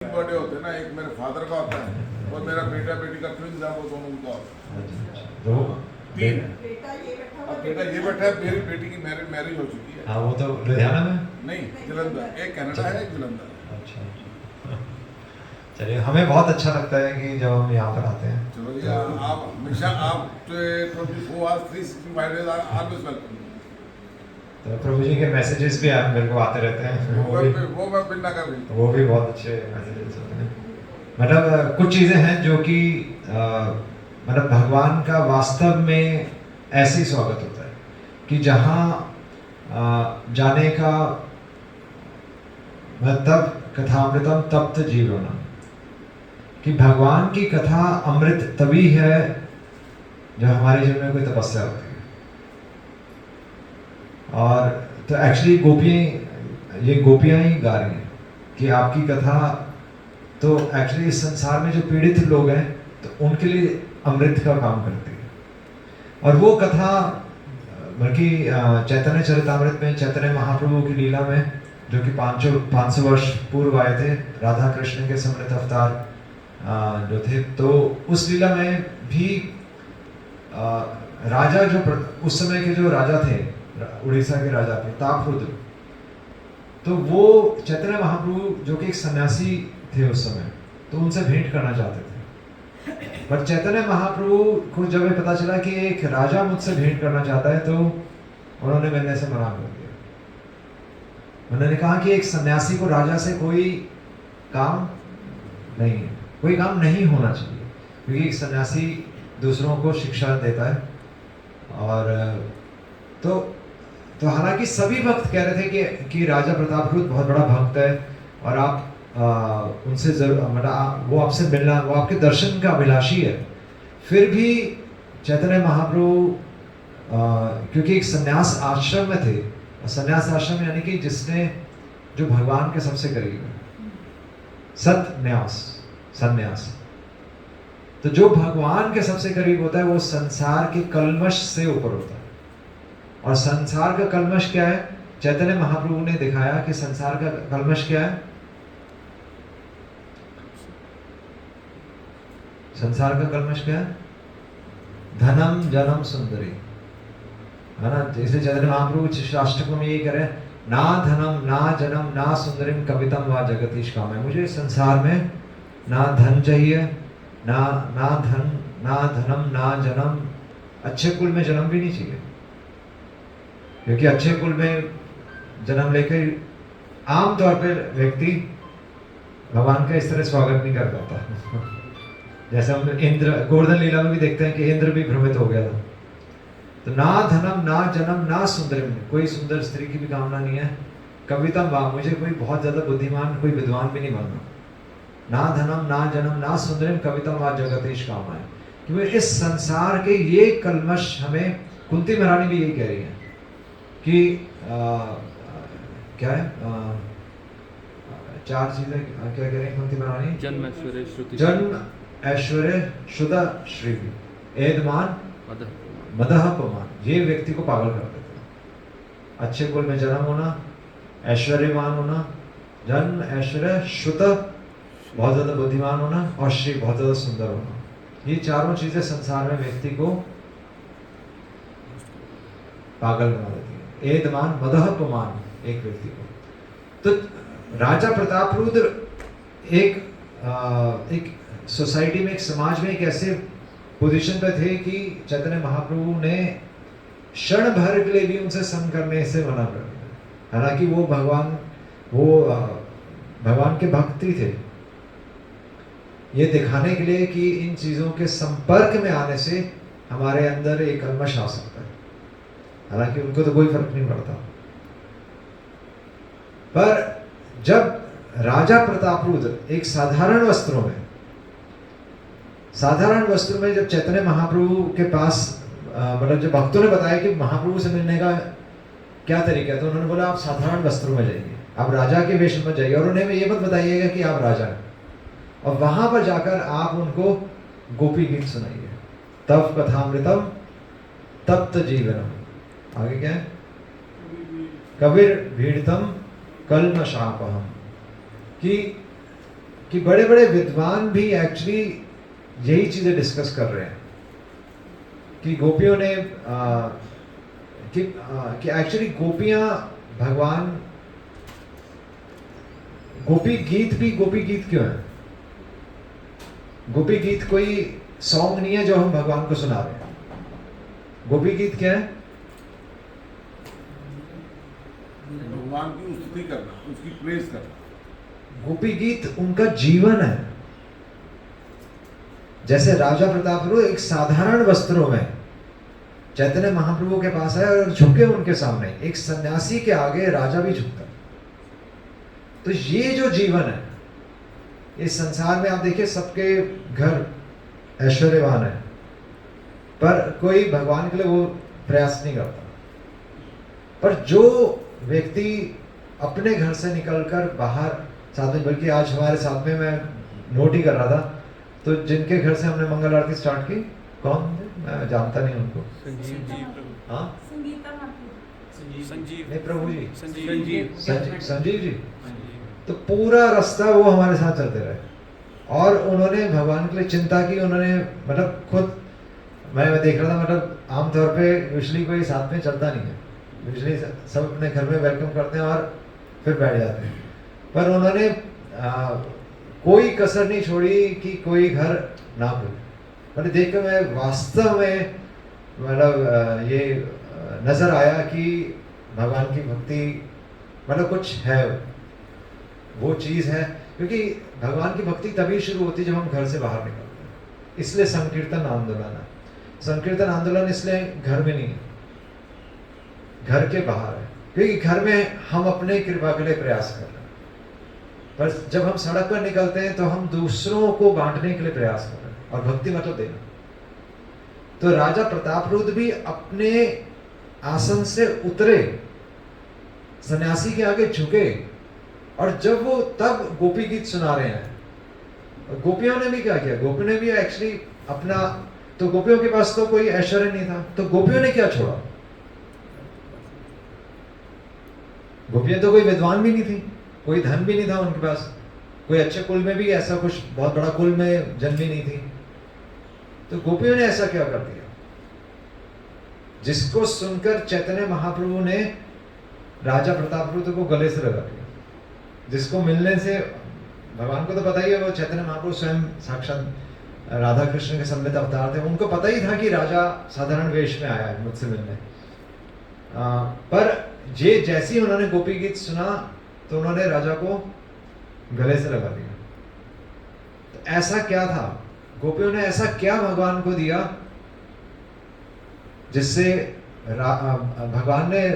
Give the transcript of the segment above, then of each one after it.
Birthday होते हैं ना, एक मेरे फादर का होता है और मेरा बेटा बेटी का ट्विंस है, वो दोनों का होता है। तो तीन। बेटा ये बैठा हुआ, अब बेटा ये बैठा है, मेरी बेटी की मैरिज हो चुकी है। हाँ, वो तो लुधियाना में। नहीं, जलंधर। एक कनाडा है, एक जलंधर है। अच्छा। चलिए, हमें बहुत अच्छा लगता है कि जब हम यहाँ पर आते हैं। चलो जी, आप हमेशा आप 24 आवर्स 365 डेज ऑलवेज वेलकम। तो प्रभु जी के मैसेजेस भी आप मेरे को आते रहते हैं, वो मैं बिना कर रही। वो भी बहुत अच्छे मैसेजेस होते हैं। मतलब कुछ चीज़ें हैं जो कि मतलब भगवान का वास्तव में ऐसे ही स्वागत होता है कि जहाँ जाने का मतलब कथामृतम तप्त जीवनम, कि भगवान की कथा अमृत तभी है जब हमारे जीवन में कोई तपस्या होती है। और तो एक्चुअली गोपियाँ ही गा रही हैं कि आपकी कथा तो एक्चुअली इस संसार में जो पीड़ित लोग हैं तो उनके लिए अमृत का काम करती है। और वो कथा बल्कि चैतन्य चरितामृत में चैतन्य महाप्रभु की लीला में, जो कि 500 वर्ष पूर्व आए थे, राधा कृष्ण के समृत अवतार जो थे, तो उस लीला में भी राजा जो उस समय के जो राजा थे, उड़ीसा के राजा प्रतापरुद्र, तो वो चैतन्य महाप्रभु जो कि एक सन्यासी थे उस समय, तो उनसे भेंट करना चाहते थे। पर चैतन्य महाप्रभु को जब ये पता चला कि एक राजा मुझसे भेंट करना चाहता है, तो उन्होंने मिलने से मना कर दिया। उन्होंने कहा कि एक सन्यासी को राजा से कोई काम नहीं है, कोई काम नहीं होना चाहिए, क्योंकि एक सन्यासी दूसरों को शिक्षा देता है। और तो हालांकि सभी भक्त कह रहे थे कि राजा प्रतापरुद्र बहुत बड़ा भक्त है और आप उनसे जरूर, मतलब वो आपसे मिलना, वो आपके दर्शन का अभिलाषी है। फिर भी चैतन्य महाप्रभु क्योंकि एक सन्यास आश्रम में थे, सन्यास आश्रम यानी कि जिसने जो भगवान के सबसे करीब है, सन्यास, तो जो भगवान के सबसे करीब होता है वो संसार के कल्मश से ऊपर होता है। और संसार का कल्मश क्या है? चैतन्य महाप्रभु ने दिखाया कि संसार का कल्मश क्या है। संसार का कल्मश क्या है? धनम जन्म सुंदरी, है ना। जैसे चैतन्य महाप्रभु शास्त्रकों में यही करे, ना धनम ना जन्म ना सुंदरिम कवितम व जगतीश काम है। मुझे संसार में ना धन चाहिए, ना धनम ना जन्म, अच्छे कुल में जन्म भी नहीं चाहिए, क्योंकि अच्छे कुल में जन्म लेकर आमतौर पर व्यक्ति भगवान का इस तरह स्वागत नहीं कर पाता। जैसे हम इंद्र गोवर्धन लीला में भी देखते हैं कि इंद्र भी भ्रमित हो गया था। तो ना धनम ना जन्म ना सुंदरिम, कोई सुंदर स्त्री की भी कामना नहीं है। कविता वाह, मुझे कोई बहुत ज्यादा बुद्धिमान, कोई विद्वान भी नहीं बनना। ना धनम ना जन्म ना सुंदरिम कविता वाह जगतीश काम है। क्योंकि इस संसार के ये कल्मश, हमें कुंती महारानी भी यही कह रही है कि क्या है, चार चीजें क्या कह रही है कुंती महारानी? जन्म ऐश्वर्य श्रुति, जन्म ऐश्वर्य शुदा श्री एदमान मदह पमान, ये व्यक्ति को पागल कर देते हैं। अच्छे कुल में जन्म होना, ऐश्वर्यवान होना, जन्म ऐश्वर्य शुद्ध बहुत ज्यादा बुद्धिमान होना, और श्री बहुत ज्यादा सुंदर होना, ये चारों चीजें संसार में व्यक्ति को पागल बना देती है। एदमान मदह पमान, एक व्यक्ति को। तो राजा प्रतापरुद्र एक सोसाइटी में, एक समाज में एक ऐसे पोजीशन पे थे कि चैतन्य महाप्रभु ने क्षण भर के लिए भी उनसे संग करने से मना कर दिया। हालांकि वो भगवान के भक्ति थे, ये दिखाने के लिए कि इन चीजों के संपर्क में आने से हमारे अंदर एक कल्मश आ सकता है। हालांकि उनको तो कोई फर्क नहीं पड़ता। पर जब राजा प्रतापरुद्र एक साधारण वस्त्रों में जब चैतन्य महाप्रभु के पास, मतलब जब भक्तों ने बताया कि महाप्रभु से मिलने का क्या तरीका है, तो उन्होंने बोला आप साधारण वस्त्रों में जाइए, आप राजा के वेश में जाइए, और उन्हें ये मत बताइएगा कि आप राजा हैं, और वहां पर जाकर आप उनको गोपी गीत सुनाइए। तब कथामृतम तप्त जीवनम, आगे क्या है? कबीर भीड़तम कल्मशापहम, कि कि बड़े बड़े विद्वान भी एक्चुअली यही चीजें डिस्कस कर रहे हैं कि गोपियों ने कि एक्चुअली गोपियां भगवान, गोपी गीत भी गोपी गीत क्यों है? गोपी गीत कोई सॉन्ग नहीं है जो हम भगवान को सुना रहे हैं। गोपी गीत क्या है? भगवान की स्तुति करना, उसकी प्रेज करना। गोपी गीत उनका जीवन है। जैसे राजा प्रतापरुद्र एक साधारण वस्त्रों में चैतन्य महाप्रभु के पास आए और झुके उनके सामने, एक सन्यासी के आगे राजा भी झुकता है। तो ये जो जीवन है इस संसार में, आप देखिए सबके घर ऐश्वर्यवान है, पर कोई भगवान के लिए वो प्रयास नहीं करता। पर जो व्यक्ति अपने घर से निकलकर बाहर साथ में, बल्कि आज हमारे साथ में मैं नोट ही कर रहा था, तो जिनके घर से हमने मंगल आरती स्टार्ट की, कौन? मैं जानता नहीं उनको। संजीव जी प्रभु। हाँ, संजीव नहीं प्रभु जी, संजीव जी। तो पूरा रास्ता वो हमारे साथ चलते रहे और उन्होंने भगवान के लिए चिंता की। उन्होंने मतलब खुद, मैं देख रहा था, मतलब आमतौर पे यूजुअली कोई साथ में चलता नहीं है, यूजुअली सब अपने घर में वेलकम करते हैं और फिर बैठ जाते हैं। पर उन्होंने कोई कसर नहीं छोड़ी कि कोई घर ना भूले। मतलब देख कर मैं वास्तव में मतलब ये नजर आया कि भगवान की भक्ति मतलब कुछ है, वो चीज है। क्योंकि भगवान की भक्ति तभी शुरू होती है जब हम घर से बाहर निकलते हैं। इसलिए संकीर्तन आंदोलन है। संकीर्तन आंदोलन इसलिए घर में नहीं है, घर के बाहर है। क्योंकि घर में हम अपने कृपा के लिए प्रयास कर रहे हैं, पर जब हम सड़क पर निकलते हैं तो हम दूसरों को बांटने के लिए प्रयास कर रहे हैं, और भक्ति मतलब देना। तो राजा प्रतापरुद्र भी अपने आसन से उतरे, सन्यासी के आगे झुके, और जब वो तब गोपी गीत सुना रहे हैं। गोपियों ने भी क्या किया? गोपियों ने भी एक्चुअली अपना, तो गोपियों के पास तो कोई ऐश्वर्य नहीं था, तो गोपियों ने क्या छोड़ा? गोपियां तो कोई विद्वान भी नहीं थी, कोई धन भी नहीं था उनके पास, कोई अच्छे कुल में भी ऐसा कुछ बहुत बड़ा कुल में जन्मी नहीं थी। तो गोपियों ने ऐसा क्या कर दिया जिसको सुनकर चैतन्य महाप्रभु ने राजा प्रतापरुद्र को गले से लगा दिया, जिसको मिलने से भगवान को तो पता ही है, वो चैतन्य महाप्रभु स्वयं साक्षात राधा कृष्ण के सम्मिलित अवतार थे। उनको पता ही था कि राजा साधारण वेश में आया है मुझसे मिलने। पर ये जैसे ही उन्होंने गोपी गीत सुना तो उन्होंने राजा को गले से लगा दिया। तो ऐसा क्या था? गोपियों ने ऐसा क्या भगवान को दिया जिससे भगवान ने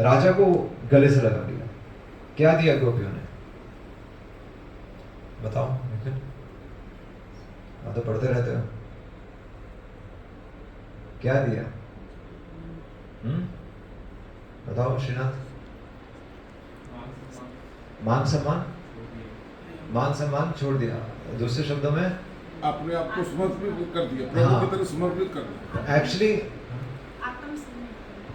राजा को गले से लगा दिया? क्या दिया गोपियों ने? बताओ। आप तो पढ़ते रहते हो, क्या दिया? बताओ श्रीनाथ। मान सम्मान, मान सम्मान छोड़ दिया। दूसरे शब्दों में अपने आप को समर्पित कर दिया, प्रभु की तरह समर्पित कर दिया। एक्चुअली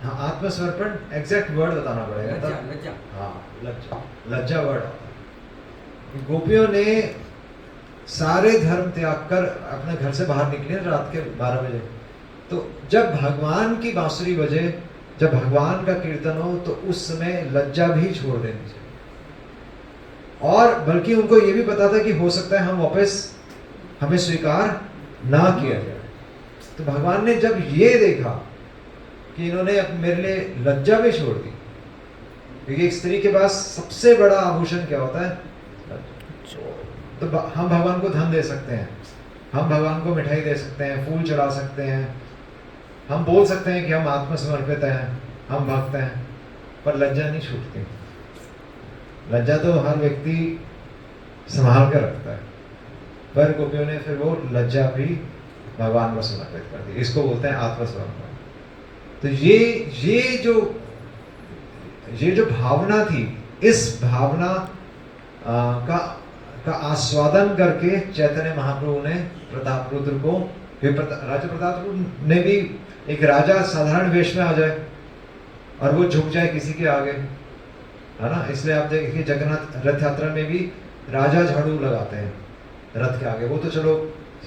हाँ, आत्मसमर्पण एग्जैक्ट वर्ड बताना पड़ेगा तब। लज्जा। हाँ, लज्जा, लज्जा वर्ड आता है। गोपियों ने सारे धर्म त्याग कर अपने घर से बाहर निकले रात के 12 बजे। तो जब भगवान की बांसुरी बजे, जब भगवान का कीर्तन हो, तो उस समय लज्जा भी छोड़ देनी चाहिए। और बल्कि उनको ये भी पता था कि हो सकता है हम वापस हमें स्वीकार ना किया जाए। तो भगवान ने जब ये देखा कि इन्होंने मेरे लिए लज्जा भी छोड़ दी, क्योंकि एक स्त्री के पास सबसे बड़ा आभूषण क्या होता है? तो हम भगवान को धन दे सकते हैं, हम भगवान को मिठाई दे सकते हैं, फूल चढ़ा सकते हैं, हम बोल सकते हैं कि हम आत्मसमर्पित हैं, हम भक्त हैं, पर लज्जा नहीं छूटती। लज्जा तो हर व्यक्ति संभाल कर रखता है, पर गोपियों ने फिर वो लज्जा भी भगवान को समर्पित कर दी। इसको बोलते हैं आत्मसमर्पण। तो ये जो भावना थी, इस भावना का आस्वादन करके चैतन्य महाप्रभु ने प्रतापरुद्र को, राजा प्रतापरुद्र ने भी, एक राजा साधारण वेश में आ जाए और वो झुक जाए किसी के आगे, है ना। इसलिए आप देखिए जगन्नाथ रथ यात्रा में भी राजा झाड़ू लगाते हैं रथ के आगे। वो तो चलो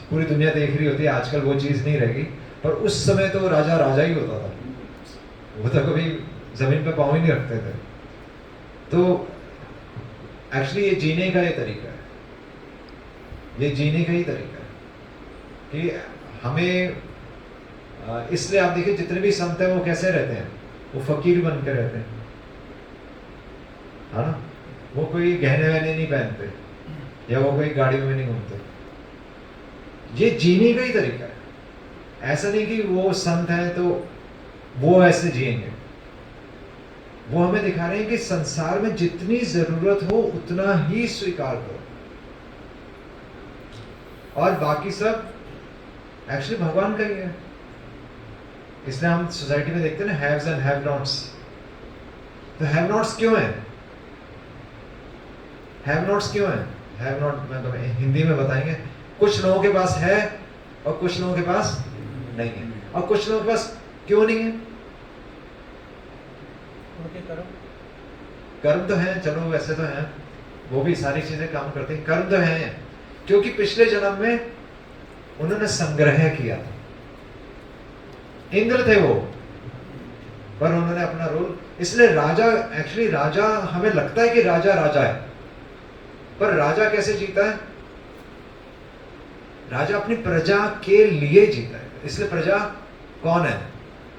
पूरी दुनिया देख रही होती है, आजकल वो चीज़ नहीं रहेगी, पर उस समय तो राजा राजा ही होता था, वो तो कभी जमीन पे पाँव ही नहीं रखते थे। तो एक्चुअली ये जीने का ये तरीका है, ये जीने का ही तरीका है कि हमें इसलिए आप देखिए जितने भी संत हैं वो कैसे रहते हैं, वो फकीर बन के रहते हैं, है ना। वो कोई गहने वहने नहीं पहनते या वो कोई गाड़ी में नहीं घूमते। ये जीने का ही तरीका है। ऐसा नहीं कि वो संत है तो वो ऐसे जिएंगे। वो हमें दिखा रहे हैं कि संसार में जितनी जरूरत हो उतना ही स्वीकार करो, और बाकी सब एक्चुअली भगवान का ही है। इसलिए हम सोसाइटी में देखते हैं ना, हैव्स एंड हैव नॉट्स। तो हैव नॉट्स क्यों है? हैव नॉट्स क्यों है? हैव नॉट मतलब हिंदी में बताएंगे, कुछ लोगों के पास है और कुछ लोगों के पास नहीं है। और कुछ लोगों के पास क्यों नहीं है? कर्म तो है, चलो वैसे तो है, वो भी सारी चीजें काम करती हैं, कर्म तो है, क्योंकि पिछले जन्म में उन्होंने संग्रह किया था। इंद्र थे वो, पर उन्होंने अपना रोल, इसलिए राजा, एक्चुअली राजा, हमें लगता है कि राजा राजा है, पर राजा कैसे जीता है? राजा अपनी प्रजा के लिए जीता है। इसलिए प्रजा कौन है?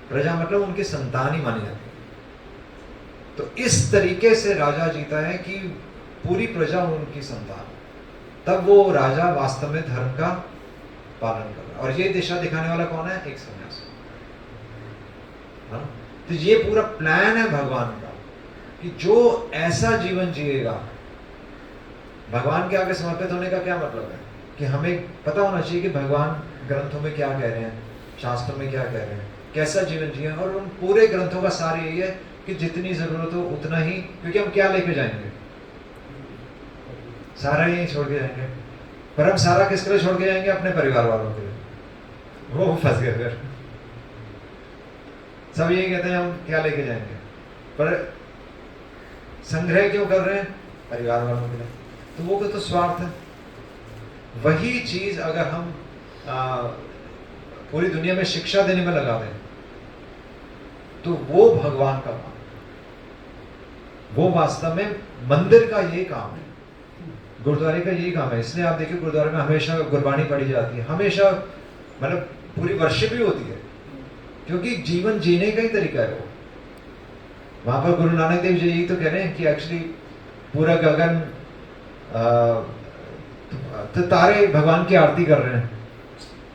प्रजा मतलब उनकी संतान ही मानी जाती है। तो इस तरीके से राजा जीता है कि पूरी प्रजा उनकी संतान, तब वो राजा वास्तव में धर्म का पालन कर रहा है। और ये दिशा दिखाने वाला कौन है? एक सन्यासी। तो ये पूरा प्लान है भगवान का कि जो ऐसा जीवन जिएगा, भगवान के आगे समर्पित होने का क्या मतलब है कि हमें पता होना चाहिए कि भगवान ग्रंथों में क्या कह रहे हैं, शास्त्रों में क्या कह रहे हैं, कैसा जीवन जिए। और उन पूरे ग्रंथों का सार यही है कि जितनी जरूरत हो उतना ही, क्योंकि हम क्या लेके जाएंगे? सारा यही छोड़ के जाएंगे। पर हम सारा किसके लिए छोड़ के जाएंगे? अपने परिवार वालों के लिए। वो फंस गए फिर। सब यही कहते हैं हम क्या लेके जाएंगे, पर संग्रह क्यों कर रहे हैं? परिवार वालों के लिए। तो वो तो स्वार्थ है। वही चीज अगर हम पूरी दुनिया में शिक्षा देने में लगा दें तो वो भगवान का काम, वो वास्तव में मंदिर का ये काम है, गुरुद्वारे का यही काम है। इसलिए आप देखिए गुरुद्वारे में हमेशा गुरबानी पढ़ी जाती है, हमेशा, मतलब पूरी वर्शिप भी होती है, क्योंकि जीवन जीने का ही तरीका है वो। वहां पर गुरु नानक देव जी यही तो कह रहे हैं कि एक्चुअली पूरा गगन तो तारे भगवान की आरती कर रहे हैं,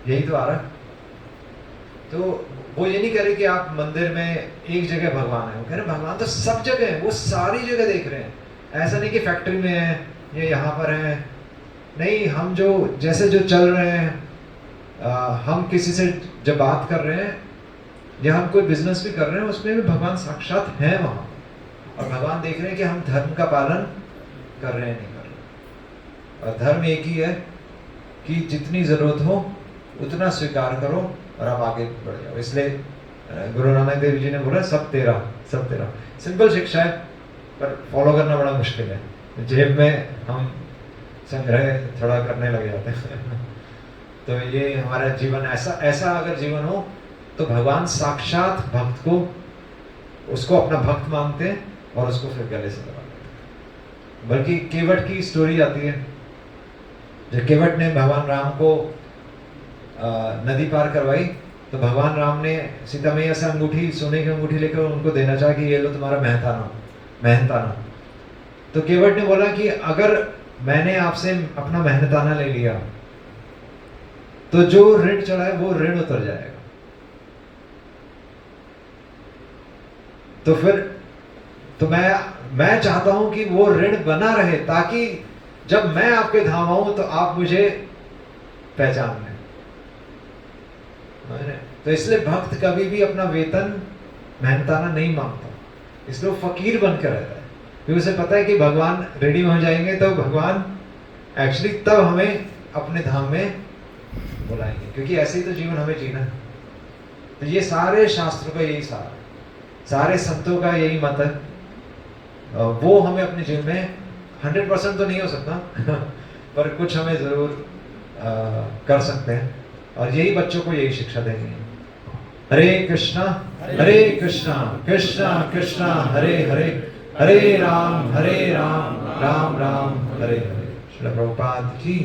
यही तो आ रहा है। तो वो ये नहीं कह रहे कि आप मंदिर में एक जगह भगवान है, वो कह रहे भगवान तो सब जगह है, वो सारी जगह देख रहे हैं। ऐसा नहीं कि फैक्ट्री में है ये यहाँ पर है, नहीं, हम जो जैसे जो चल रहे हैं, हम किसी से जब बात कर रहे हैं या हम कोई बिजनेस भी कर रहे हैं, उसमें भी भगवान साक्षात है वहाँ, और भगवान देख रहे हैं कि हम धर्म का पालन कर रहे हैं नहीं कर रहे। और धर्म एक ही है कि जितनी जरूरत हो उतना स्वीकार करो और आप आगे बढ़ जाओ। इसलिए गुरु नानक देव जी ने बोला सब तेरा, सब तेरा। सिंपल शिक्षा है पर फॉलो करना बड़ा मुश्किल है। जेब में हम संग्रह थोड़ा करने लग जाते हैं। तो ये हमारा जीवन ऐसा अगर जीवन हो तो भगवान साक्षात भक्त को, उसको अपना भक्त मानते हैं और उसको फिर गले से लगाते हैं। बल्कि केवट की स्टोरी आती है, जब केवट ने भगवान राम को नदी पार करवाई तो भगवान राम ने सीता मैया से अंगूठी, सोने की अंगूठी लेकर उनको देना चाहा कि ये लो तुम्हारा मेहनताना। तो केवट ने बोला कि अगर मैंने आपसे अपना मेहनताना ले लिया तो जो ऋण चढ़ा है वो ऋण उतर जाएगा। तो फिर तो मैं चाहता हूं कि वो ऋण बना रहे, ताकि जब मैं आपके धाम आऊं तो आप मुझे पहचान लें। तो इसलिए भक्त कभी भी अपना वेतन मेहनताना नहीं मांगता, इसलिए वो फकीर बनकर रहता है, क्योंकि उसे पता है कि भगवान रेडी हो जाएंगे तो भगवान एक्चुअली तब हमें अपने धाम में बुलाएंगे, क्योंकि ऐसे ही तो जीवन हमें जीना है। तो ये सारे शास्त्रों का यही सार है, सारे संतों का यही मत है, वो हमें अपने जीवन में 100% तो नहीं हो सकता पर कुछ हमें ज़रूर कर सकते हैं और यही बच्चों को यही शिक्षा देनी है। हरे कृष्णा कृष्णा कृष्णा हरे हरे, हरे राम राम राम हरे हरे। श्रील प्रभुपाद की।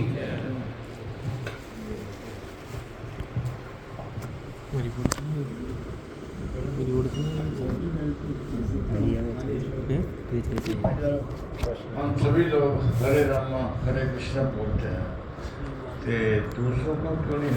हम सभी लोग हरे राम हरे कृष्णा बोलते हैं, तो दूसरों को क्यों नहीं